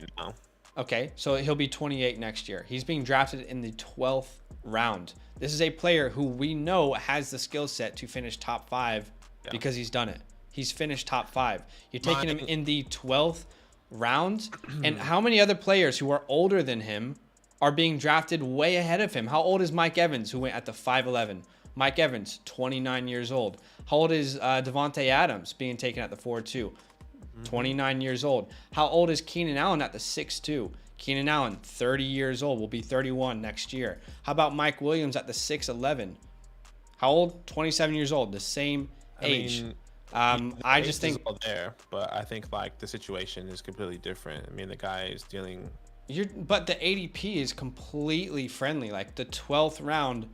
Okay, so he'll be 28 next year. He's being drafted in the 12th round. This is a player who we know has the skill set to finish top 5 because he's done it. He's finished top 5. You're taking him in the 12th round, and how many other players who are older than him are being drafted way ahead of him? How old is Mike Evans, who went at the 5'11"? Mike Evans, 29 years old. How old is Devontae Adams being taken at the 4'2"? 29 years old. How old is Keenan Allen at the 6'2"? Keenan Allen, 30 years old, will be 31 next year. How about Mike Williams at the 6'11"? How old? 27 years old, the same age. I just think all there, but I think like the situation is completely different. I mean, the guy is dealing. But the ADP is completely friendly. Like the 12th round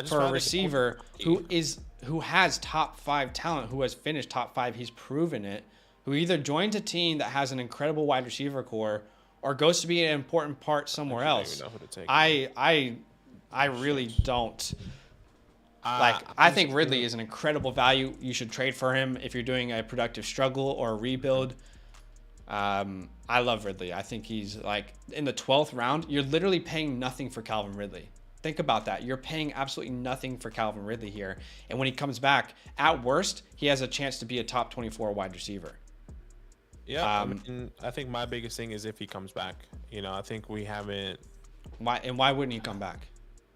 for a receiver who has top 5 talent, who has finished top 5, he's proven it. Who either joins a team that has an incredible wide receiver core or goes to be an important part somewhere else. I really don't. I think Ridley is an incredible value. You should trade for him if you're doing a productive struggle or a rebuild. I love Ridley. I think he's like in the 12th round. You're literally paying nothing for Calvin Ridley. Think about that. You're paying absolutely nothing for Calvin Ridley here. And when he comes back, at worst, he has a chance to be a top 24 wide receiver. Yeah, I think my biggest thing is if he comes back. You know, I think we haven't. Why wouldn't he come back?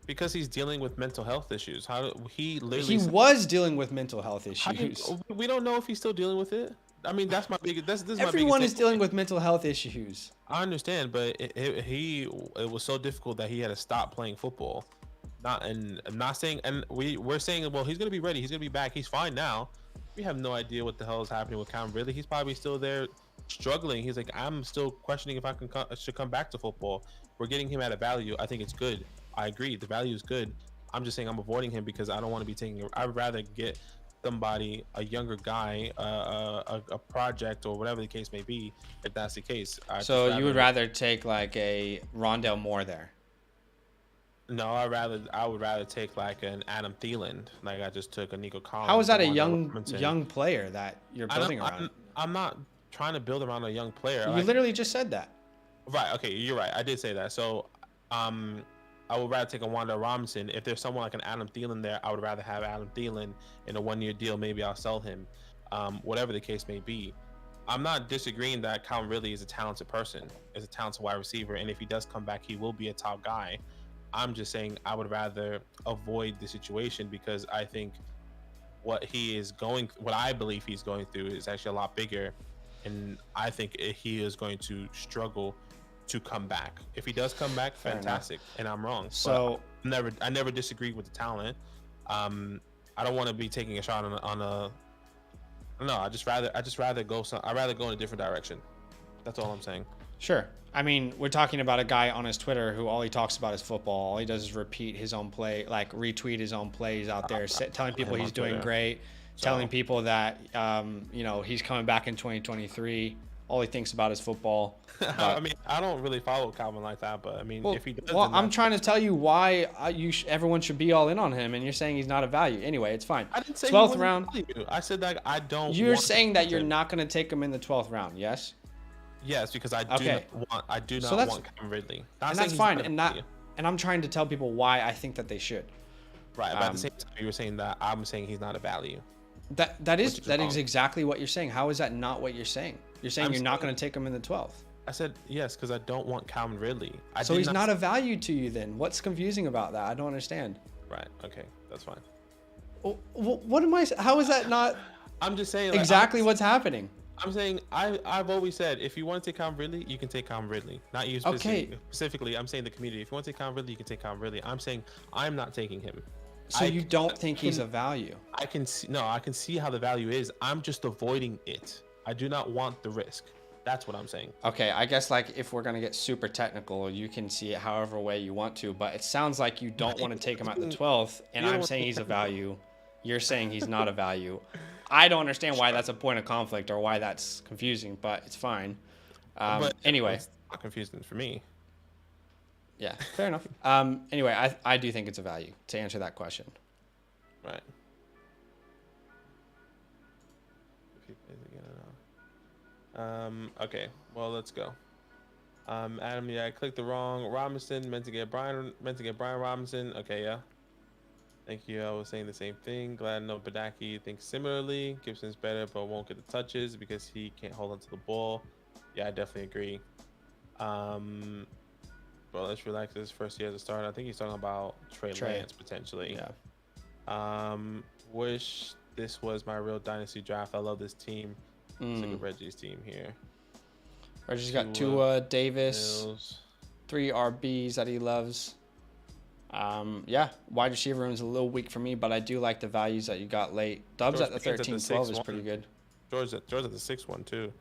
Because he's dealing with mental health issues. He was dealing with mental health issues. We don't know if he's still dealing with it. I mean, that's my biggest. This Everyone is dealing with mental health issues. I understand, but it was so difficult that he had to stop playing football. I'm not saying, and we're saying, well, he's gonna be ready. He's gonna be back. He's fine now. We have no idea what the hell is happening with Calvin Ridley. He's probably still there struggling. He's like, I'm still questioning if I should come back to football. We're getting him at a value. I think it's good. I agree. The value is good. I'm just saying I'm avoiding him because I don't want to be taking. I'd rather get somebody, a younger guy, a project or whatever the case may be, if that's the case. So you would rather take like a Rondale Moore there? No, I would rather take like an Adam Thielen, like I just took a Nico Collins. How is that a young player that you're building around? I'm not trying to build around a young player. You literally just said that. Right. Okay, you're right. I did say that. So, I would rather take a Wanda Robinson. If there's someone like an Adam Thielen there, I would rather have Adam Thielen in a 1-year deal. Maybe I'll sell him, whatever the case may be. I'm not disagreeing that Calvin Ridley is a talented person, is a talented wide receiver, and if he does come back, he will be a top guy. I'm just saying I would rather avoid the situation because I think what I believe he's going through is actually a lot bigger, and I think he is going to struggle to come back. If he does come back, fantastic, and I'm wrong. So I never disagree with the talent. I don't want to be taking a shot on a. No, I just rather go. I'd rather go in a different direction. That's all I'm saying. Sure. I mean, we're talking about a guy on his Twitter who all he talks about is football. All he does is repeat his own play, like retweet his own plays out there, telling people he's doing great, telling people that he's coming back in 2023. All he thinks about is football. I mean, I don't really follow Calvin like that, but I mean, if he does, I'm trying to tell you why everyone should be all in on him, and you're saying he's not a value. Anyway, it's fine. I didn't say 12th round. I said that I don't. You're saying that you're not going to take him in the 12th round, yes? Yes, because I do not want Calvin Ridley. And that's fine, and I'm trying to tell people why I think that they should. Right, but at the same time, you were saying that I'm saying he's not a value. That is exactly what you're saying. How is that not what you're saying? You're saying you're not going to take him in the 12th. I said yes because I don't want Calvin Ridley. So he's not a value to you then? What's confusing about that? I don't understand. Right. Okay, that's fine. What am I? How is that not? I'm just saying exactly what's happening. I'm saying I've always said if you want to take Calvin Ridley, you can take Calvin Ridley. Not you specifically. I'm saying the community. If you want to take Calvin Ridley, you can take Calvin Ridley. I'm saying I'm not taking him. So you don't think he's a value? I can see how the value is. I'm just avoiding it. I do not want the risk. That's what I'm saying. Okay, I guess like if we're gonna get super technical, you can see it however way you want to, but it sounds like you don't want to take him at the 12th, and I'm saying he's a value. You're saying he's not a value. I don't understand why that's a point of conflict or why that's confusing, but it's fine. But anyway, it's not confusing for me. Yeah, fair enough. Anyway, I do think it's a value to answer that question. Right. Okay, well, let's go. Adam, yeah, I clicked the wrong Robinson, meant to get Brian Robinson. Okay, yeah. Thank you. I was saying the same thing. Glad to know Badaki thinks similarly. Gibson's better, but won't get the touches because he can't hold onto the ball. Yeah, I definitely agree. Well, let's relax this first year as a starter. I think he's talking about Trey Lance potentially. Yeah. Wish this was my real dynasty draft. I love this team. Look at Reggie's team here. Reggie's got Tua, Davis, Mills. 3 RBs that he loves. Yeah, wide receiver room is a little weak for me, but I do like the values that you got late. Dubs at the 13-12 is pretty good. George at the 6-1 too.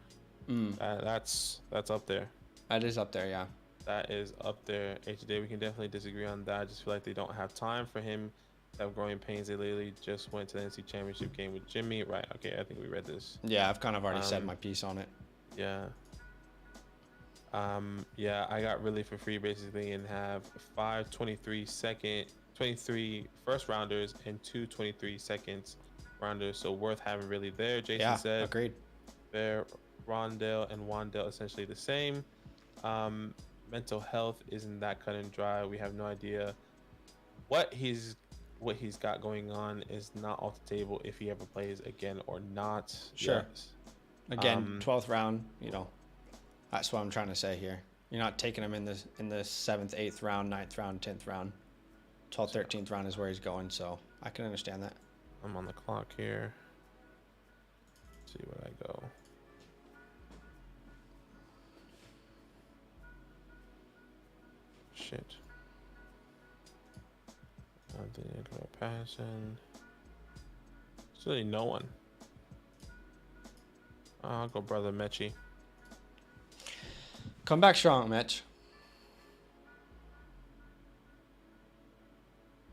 That's up there. That is up there, yeah. That is up there. H-Day, we can definitely disagree on that. I just feel like they don't have time for him. They have growing pains. They literally just went to the NC Championship game with Jimmy. Right, okay, I think we read this. Yeah, I've kind of already said my piece on it. Yeah. Yeah, I got Ridley for free basically and have 5 23 first rounders and 2 23 second rounders. So worth having really there. Jason said. Agreed. There, Rondale and Wandale essentially the same. Mental health isn't that cut and dry. We have no idea what he's got going on is not off the table if he ever plays again or not. Sure. Yes. Again, 12th round, that's what I'm trying to say here. You're not taking him in the 7th, 8th round, 9th round, 10th round. 12th, 13th round is where he's going, so I can understand that. I'm on the clock here. Let's see where I go. Shit. Passing. There's really no one. I'll go brother Mechie. Come back strong, Mitch.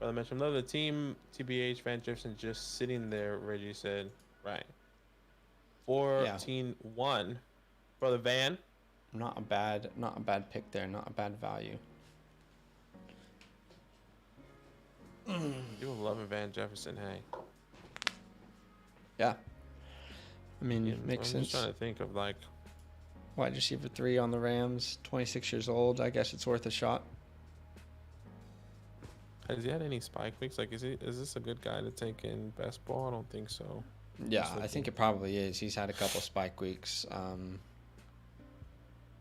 I mentioned another team. TBH Van Jefferson just sitting there. Reggie said, right. 14-1. Brother Van. Not a bad pick there. Not a bad value. You love Van Jefferson, hey. Yeah. I mean, makes sense. I'm just trying to think of like wide receiver 3 on the Rams, 26 years old. I guess it's worth a shot. Has he had any spike weeks? Like, is this a good guy to take in best ball? I don't think so. Yeah, I think it probably is. He's had a couple spike weeks.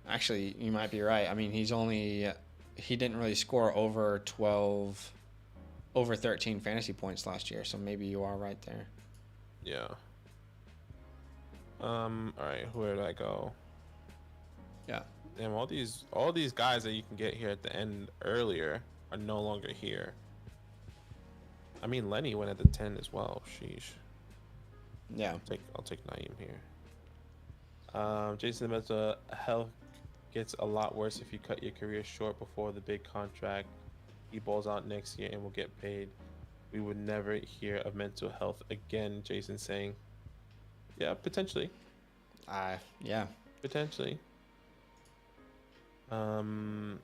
Actually, you might be right. I mean, he didn't really score over 13 fantasy points last year, so maybe you are right there. Yeah. All right, where did I go? Yeah. Damn, all these guys that you can get here at the end earlier are no longer here. I mean, Lenny went at the 10 as well. Sheesh. Yeah. I'll take Naeem here. Jason Meza, health gets a lot worse if you cut your career short before the big contract. He balls out next year and will get paid. We would never hear of mental health again, Jason saying. Yeah, potentially. Yeah. Potentially. I'm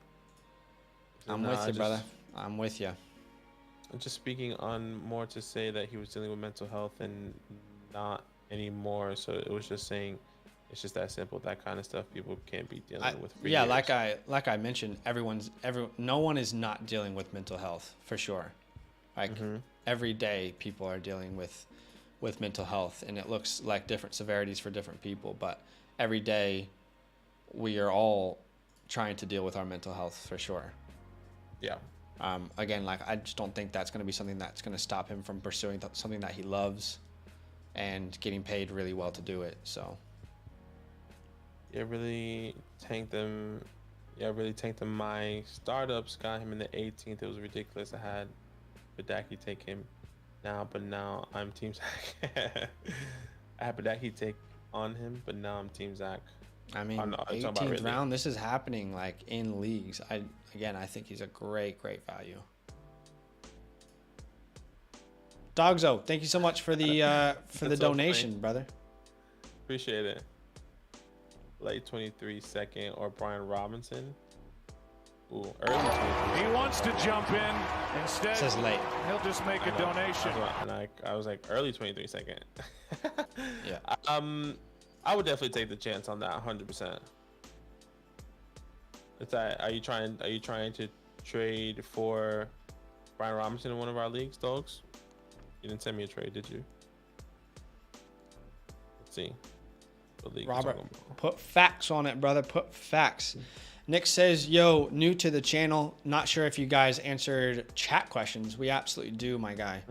with you, brother. I'm with you. I'm just speaking on more to say that he was dealing with mental health and not anymore. So it was just saying it's just that simple. That kind of stuff people can't be dealing with for years. like I mentioned, no one is not dealing with mental health for sure. Like every day people are dealing with mental health, and it looks like different severities for different people, but every day we are all trying to deal with our mental health for sure. Yeah. Again, like I just don't think that's going to be something that's going to stop him from pursuing something that he loves and getting paid really well to do it. So Yeah, really tanked them. My startups got him in the 18th. It was ridiculous. I had Badaki take him now, but now I'm Team Zach. I had Badaki take on him, but now I'm Team Zach. I mean, 18th round, this is happening like in leagues. I think he's a great value. Dogzo, thank you so much for the donation, funny, brother. Appreciate it. Late 23 second or Brian Robinson. Ooh, early 23. He wants to jump in. Instead, it says late. He'll just make a donation. And I was like early 23 second. Yeah. I would definitely take the chance on that 100%. Are you trying to trade for Brian Robinson in one of our leagues, dogs? You didn't send me a trade, did you? Let's see. Robert, put facts on it, brother. Put facts. Nick says, yo, new to the channel. Not sure if you guys answered chat questions. We absolutely do, my guy.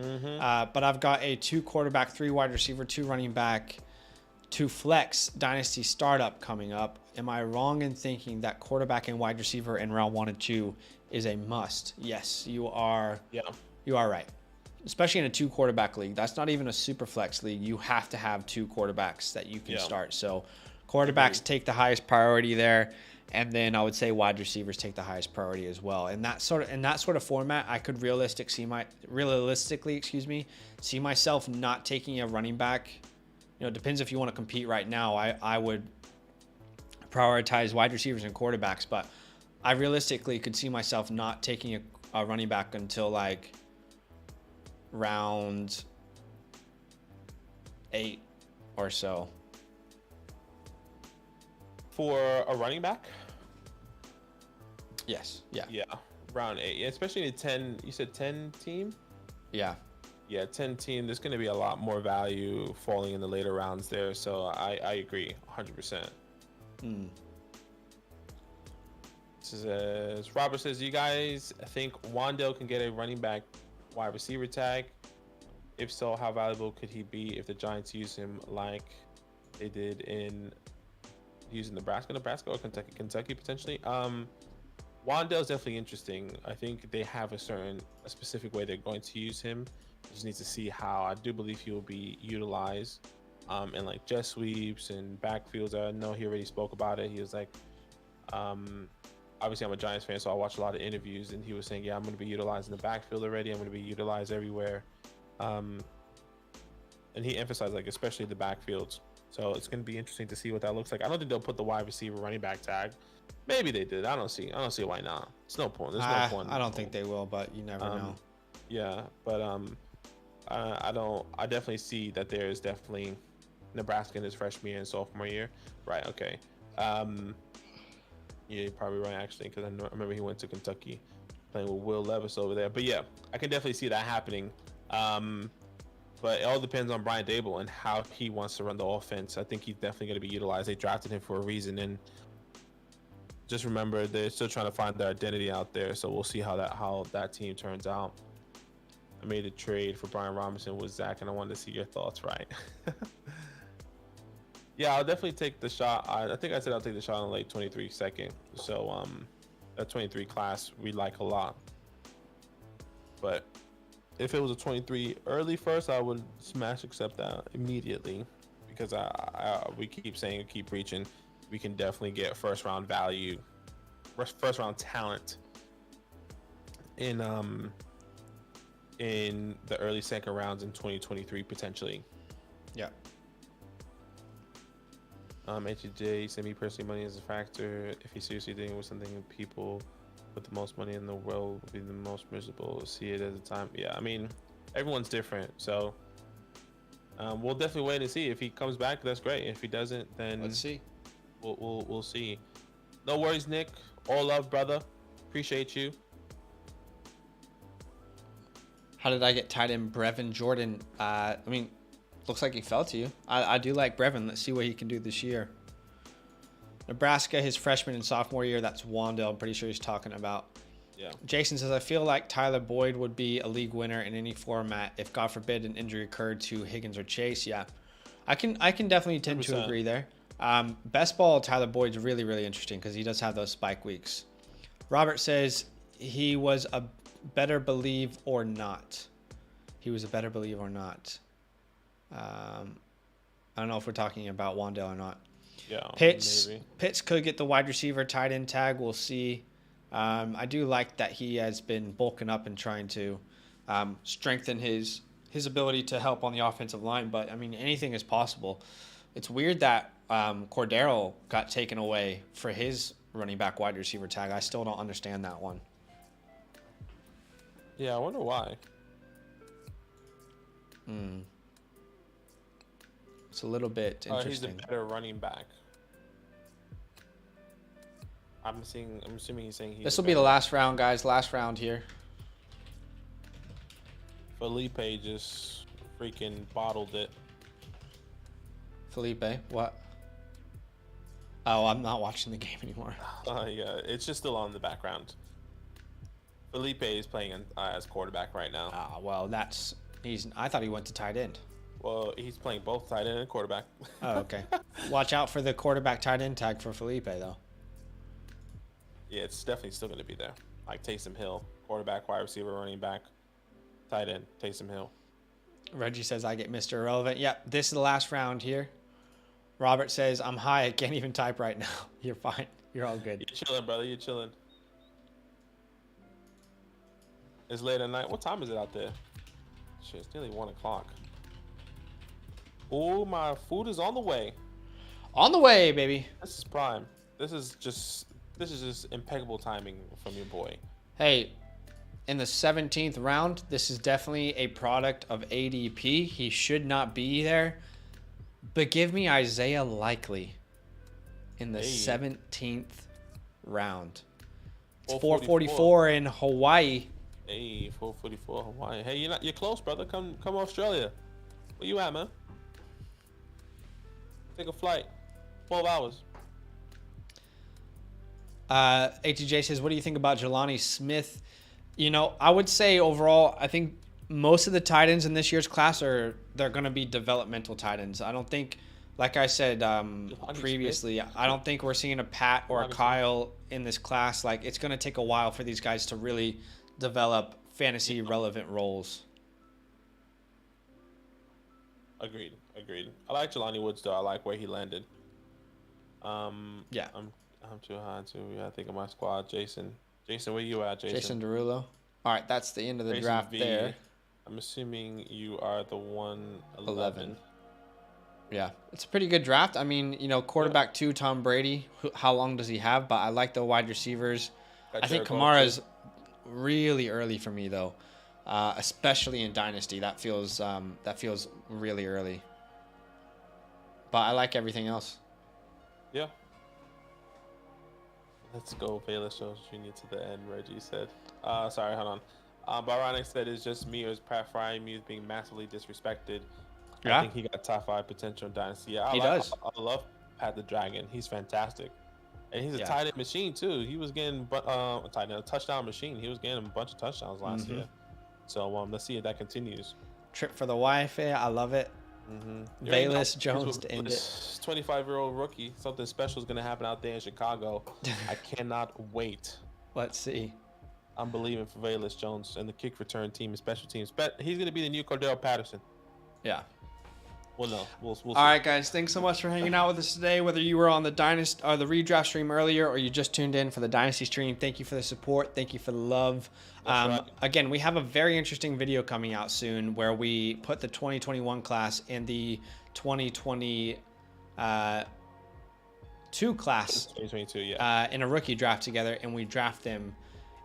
But I've got a 2 quarterback, 3 wide receiver, 2 running back, 2 flex Dynasty startup coming up. Am I wrong in thinking that quarterback and wide receiver in round 1 and 2 is a must? Yes, you are. Yeah. You are right. Especially in a 2 quarterback league. That's not even a super flex league. You have to have 2 quarterbacks that you can start. So quarterbacks take the highest priority there. And then I would say wide receivers take the highest priority as well. In that sort of format, I could realistically, see myself not taking a running back. You know, it depends if you want to compete right now. I would prioritize wide receivers and quarterbacks, but I realistically could see myself not taking a running back until like round 8 or so. For a running back? Yes. Yeah. Yeah. Round 8. Especially in a 10, you said 10 team? Yeah. Yeah, 10 team. There's going to be a lot more value falling in the later rounds there. So I agree 100%. Robert says, you guys think Wandale can get a running back wide receiver tag? If so, how valuable could he be if the Giants use him like they did in using Nebraska or Kentucky potentially? Wandale's definitely interesting. I think they have a specific way they're going to use him. Just need to see how. I do believe he will be utilized in like jet sweeps and backfields. I know he already spoke about it. He was like, I obviously I'm a Giants fan, so I watch a lot of interviews, and he was saying, yeah, I'm going to be utilized in the backfield already. I'm going to be utilized everywhere. And he emphasized, like, especially the backfields. So it's going to be interesting to see what that looks like. I don't think they'll put the wide receiver running back tag. Maybe they did. I don't see why not. It's no point. There's no point. I don't think they will, but you never know. Yeah, but I definitely see that there is definitely Nebraska in his freshman year and sophomore year. Right, okay. Yeah, you're probably right, actually, because I remember he went to Kentucky playing with Will Levis over there. But yeah, I can definitely see that happening. But it all depends on Brian Dable and how he wants to run the offense. I think he's definitely going to be utilized. They drafted him for a reason, and just remember they're still trying to find their identity out there. So we'll see how that team turns out. I made a trade for Brian Robinson with Zach, and I wanted to see your thoughts, right? Yeah, I'll definitely take the shot. I think I said I'll take the shot on late 23 second. So that 23 class we like a lot. But if it was a 23 early first, I would smash accept that immediately, because we keep preaching, we can definitely get first round value, first round talent in the early second rounds in 2023 potentially. Yeah. HJ said, me personally, money is a factor. If he's seriously dealing with something, people with the most money in the world will be the most miserable. See it at the time. Yeah, I mean, everyone's different, so we'll definitely wait and see. If he comes back, that's great. If he doesn't, then let's see. We'll see. No worries, Nick. All love, brother. Appreciate you. How did I get tied in Brevin Jordan? I mean, looks like he fell to you. I do like Brevin. Let's see what he can do this year. Nebraska, his freshman and sophomore year. That's Wandale. I'm pretty sure he's talking about. Yeah. Jason says, I feel like Tyler Boyd would be a league winner in any format if, God forbid, an injury occurred to Higgins or Chase. Yeah, I can definitely tend 100%. to agree there. Best ball Tyler Boyd's really, really interesting because he does have those spike weeks. Robert says he was a better believe or not. He was a better believe or not. I don't know if we're talking about Wandale or not. Yeah, Pitts maybe. could get the wide receiver tight end tag. We'll see. I do like that he has been bulking up and trying to strengthen his ability to help on the offensive line. But, I mean, anything is possible. It's weird that Cordero got taken away for his running back wide receiver tag. I still don't understand that one. Yeah, I wonder why. It's a little bit interesting. He's a better running back. I'm assuming he's saying This will be the last round, guys. Last round here. Felipe just freaking bottled it. Felipe, what? Oh, I'm not watching the game anymore. Yeah, it's just still on in the background. Felipe is playing as quarterback right now. Well, I thought he went to tight end. Well, he's playing both tight end and quarterback. Oh, okay. Watch out for the quarterback tight end tag for Felipe, though. Yeah, it's definitely still going to be there. Like Taysom Hill, quarterback, wide receiver, running back, tight end, Taysom Hill. Reggie says, I get Mr. Irrelevant. Yep, this is the last round here. Robert says, I'm high. I can't even type right now. You're fine. You're all good. You're chilling, brother. You're chilling. It's late at night. What time is it out there? Shit, it's nearly 1 o'clock. Oh, my food is on the way. On the way, baby. This is prime. This is just impeccable timing from your boy. Hey, in the 17th round, this is definitely a product of ADP. He should not be there. But give me Isaiah Likely in the 17th round. It's 444 in Hawaii. Hey, 444 Hawaii. Hey, you're close, brother. Come Australia. Where you at, man? Take a flight. 12 hours. ATJ says, what do you think about Jelani Smith? You know, I would say overall, I think most of the tight ends in this year's class they're going to be developmental tight ends. I don't think, like I said previously, I don't think we're seeing a Pat or a Kyle in this class. Like, it's going to take a while for these guys to really develop fantasy relevant roles. Agreed. I like Jelani Woods though. I like where he landed. Yeah. I'm too high too. Yeah, I think of my squad. Jason, where you at, Jason? Jason Derulo. All right, that's the end of the Jason draft V. there. I'm assuming you are the 111. Yeah, it's a pretty good draft. I mean, you know, quarterback 2, Tom Brady. How long does he have? But I like the wide receivers. I think Kamara's really early for me though, especially in Dynasty. That feels really early. But I like everything else. Yeah. Let's go, Bayless Jones Jr. to the end. Reggie said. Sorry, hold on. Baronic said it's just me or is Pat Fry Muse being massively disrespected. Yeah. I think he got top 5 potential in Dynasty. Yeah, he does. I love Pat the Dragon. He's fantastic. And he's a tight end machine too. He was getting a touchdown machine. He was getting a bunch of touchdowns last year. So let's see if that continues. Trip for the wife. I love it. Bayless Jones to end it. 25-year-old rookie. Something special is going to happen out there in Chicago. I cannot wait. Let's see. I'm believing for Bayless Jones and the kick return team and special teams. But he's going to be the new Cordell Patterson. Yeah. Well, no, we'll see. All right, guys. Thanks so much for hanging out with us today. Whether you were on the Dynasty or the redraft stream earlier, or you just tuned in for the Dynasty stream, thank you for the support. Thank you for the love. Right. Again, we have a very interesting video coming out soon where we put the 2021 class and the 2022 class 2022, yeah. in a rookie draft together, and we draft them.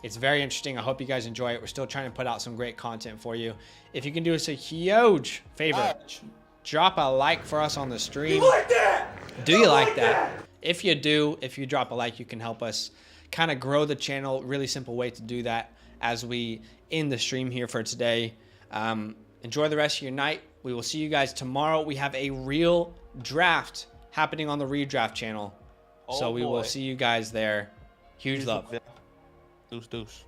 It's very interesting. I hope you guys enjoy it. We're still trying to put out some great content for you. If you can do us a huge favor, drop a like for us on the stream. You like that? Do you like that? If you do, if you drop a like, you can help us kind of grow the channel. Really simple way to do that as we end the stream here for today. Enjoy the rest of your night. We will see you guys tomorrow. We have a real draft happening on the redraft channel. So we will see you guys there. Huge love. Deuce.